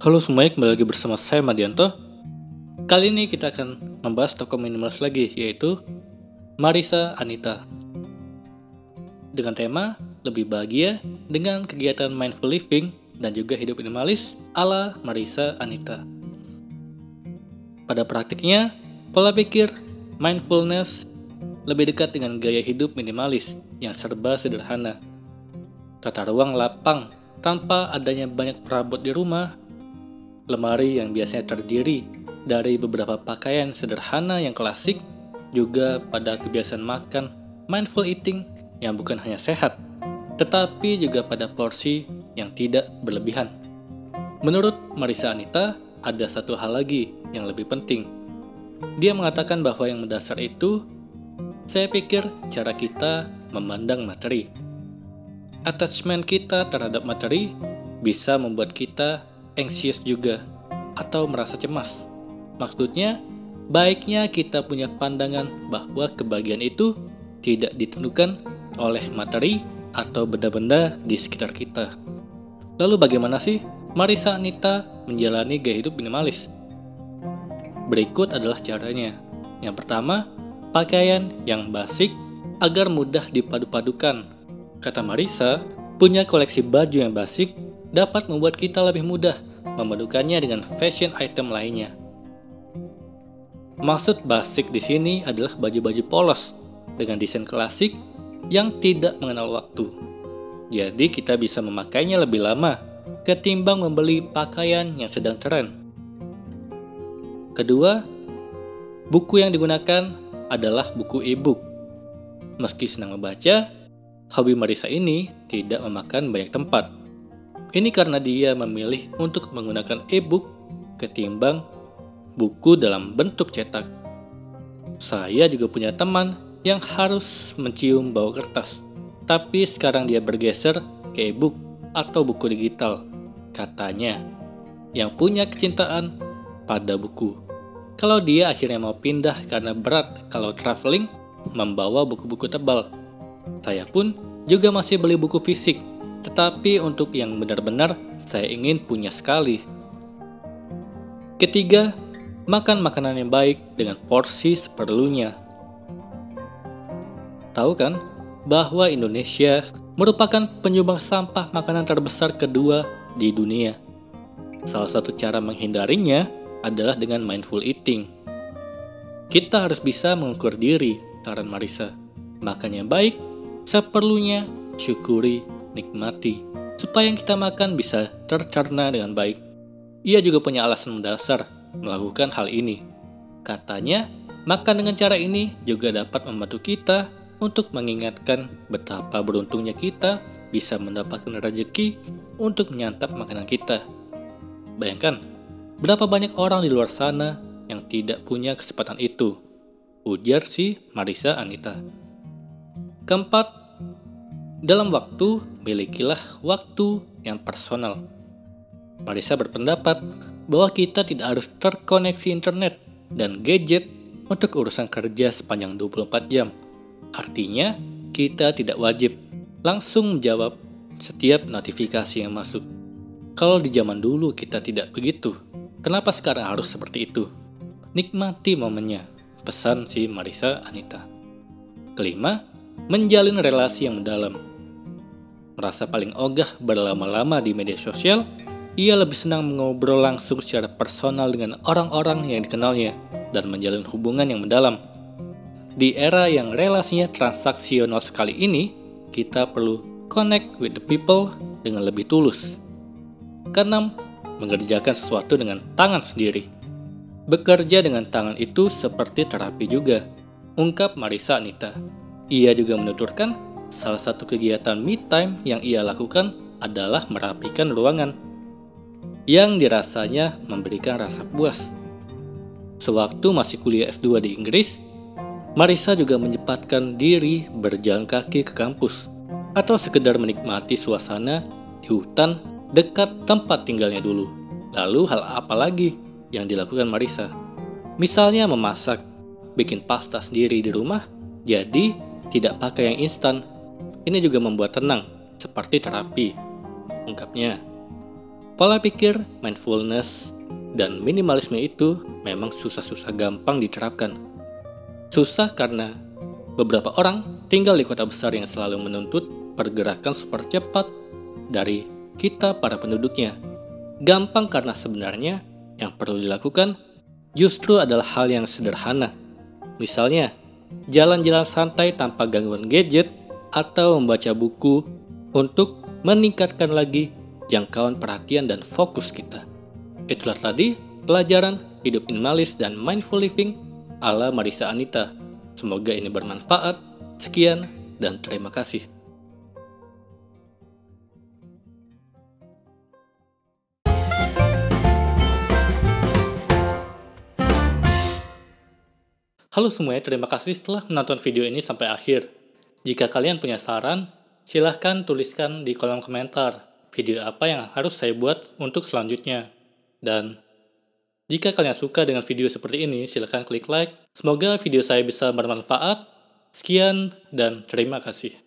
Halo semuanya, kembali lagi bersama saya Madianto. Kali ini kita akan membahas tokoh minimalis lagi, yaitu Marissa Anita. Dengan tema lebih bahagia dengan kegiatan mindful living dan juga hidup minimalis ala Marissa Anita. Pada praktiknya, pola pikir mindfulness lebih dekat dengan gaya hidup minimalis yang serba sederhana. Tata ruang lapang tanpa adanya banyak perabot di rumah, lemari yang biasanya terdiri dari beberapa pakaian sederhana yang klasik, juga pada kebiasaan makan mindful eating yang bukan hanya sehat, tetapi juga pada porsi yang tidak berlebihan. Menurut Marissa Anita, ada satu hal lagi yang lebih penting. Dia mengatakan bahwa yang mendasar itu, saya pikir cara kita memandang materi. Attachment kita terhadap materi bisa membuat kita anxious juga atau merasa cemas. Maksudnya, baiknya kita punya pandangan bahwa kebahagiaan itu tidak ditentukan oleh materi atau benda-benda di sekitar kita. Lalu bagaimana sih Marissa Anita menjalani gaya hidup minimalis? Berikut adalah caranya. Yang pertama, pakaian yang basic agar mudah dipadu-padukan. Kata Marissa, punya koleksi baju yang basic dapat membuat kita lebih mudah memadukannya dengan fashion item lainnya. Maksud basic di sini adalah baju-baju polos dengan desain klasik yang tidak mengenal waktu. Jadi kita bisa memakainya lebih lama ketimbang membeli pakaian yang sedang tren. Kedua, buku yang digunakan adalah buku e-book. Meski senang membaca, hobi Marissa ini tidak memakan banyak tempat. Ini karena dia memilih untuk menggunakan e-book ketimbang buku dalam bentuk cetak. Saya juga punya teman yang harus mencium bau kertas, tapi sekarang dia bergeser ke e-book atau buku digital. Katanya, yang punya kecintaan pada buku. Kalau dia akhirnya mau pindah karena berat kalau traveling, membawa buku-buku tebal. Saya pun juga masih beli buku fisik, tetapi untuk yang benar-benar saya ingin punya sekali. Ketiga, makan makanan yang baik dengan porsi seperlunya. Tahu kan bahwa Indonesia merupakan penyumbang sampah makanan terbesar kedua di dunia. Salah satu cara menghindarinya adalah dengan mindful eating. Kita harus bisa mengukur diri, saran Marissa. Makan yang baik, seperlunya, syukuri, nikmati, supaya yang kita makan bisa tercerna dengan baik. Ia juga punya alasan mendasar melakukan hal ini. Katanya, makan dengan cara ini juga dapat membantu kita untuk mengingatkan betapa beruntungnya kita bisa mendapatkan rezeki untuk menyantap makanan kita. Bayangkan, berapa banyak orang di luar sana yang tidak punya kesempatan itu, ujar si Marissa Anita. Keempat, dalam waktu, milikilah waktu yang personal. Marissa berpendapat bahwa kita tidak harus terkoneksi internet dan gadget untuk urusan kerja sepanjang 24 jam. Artinya, kita tidak wajib langsung menjawab setiap notifikasi yang masuk. Kalau di zaman dulu kita tidak begitu, kenapa sekarang harus seperti itu? Nikmati momennya, pesan si Marissa Anita. Kelima, menjalin relasi yang mendalam. Merasa paling ogah berlama-lama di media sosial, ia lebih senang mengobrol langsung secara personal dengan orang-orang yang dikenalnya dan menjalin hubungan yang mendalam. Di era yang relasinya transaksional sekali ini, kita perlu connect with the people dengan lebih tulus. Keenam, mengerjakan sesuatu dengan tangan sendiri. Bekerja dengan tangan itu seperti terapi juga, ungkap Marissa Anita. Ia juga menuturkan salah satu kegiatan me time yang ia lakukan adalah merapikan ruangan, yang dirasanya memberikan rasa puas. Sewaktu masih kuliah S2 di Inggris, Marissa juga menyempatkan diri berjalan kaki ke kampus, atau sekedar menikmati suasana di hutan dekat tempat tinggalnya dulu. Lalu hal apa lagi yang dilakukan Marissa? Misalnya memasak, bikin pasta sendiri di rumah, jadi tidak pakai yang instan. Ini juga membuat tenang, seperti terapi, ungkapnya. Pola pikir, mindfulness, dan minimalisme itu memang susah-susah gampang diterapkan. Susah karena beberapa orang tinggal di kota besar yang selalu menuntut pergerakan super cepat dari kita para penduduknya. Gampang karena sebenarnya yang perlu dilakukan justru adalah hal yang sederhana. Misalnya, jalan-jalan santai tanpa gangguan gadget atau membaca buku untuk meningkatkan lagi jangkauan perhatian dan fokus kita. Itulah tadi pelajaran hidup minimalis dan mindful living ala Marisa Anita. Semoga ini bermanfaat. Sekian dan terima kasih. Halo semuanya, terima kasih telah menonton video ini sampai akhir. Jika kalian punya saran, silahkan tuliskan di kolom komentar video apa yang harus saya buat untuk selanjutnya. Dan jika kalian suka dengan video seperti ini, silahkan klik like. Semoga video saya bisa bermanfaat. Sekian dan terima kasih.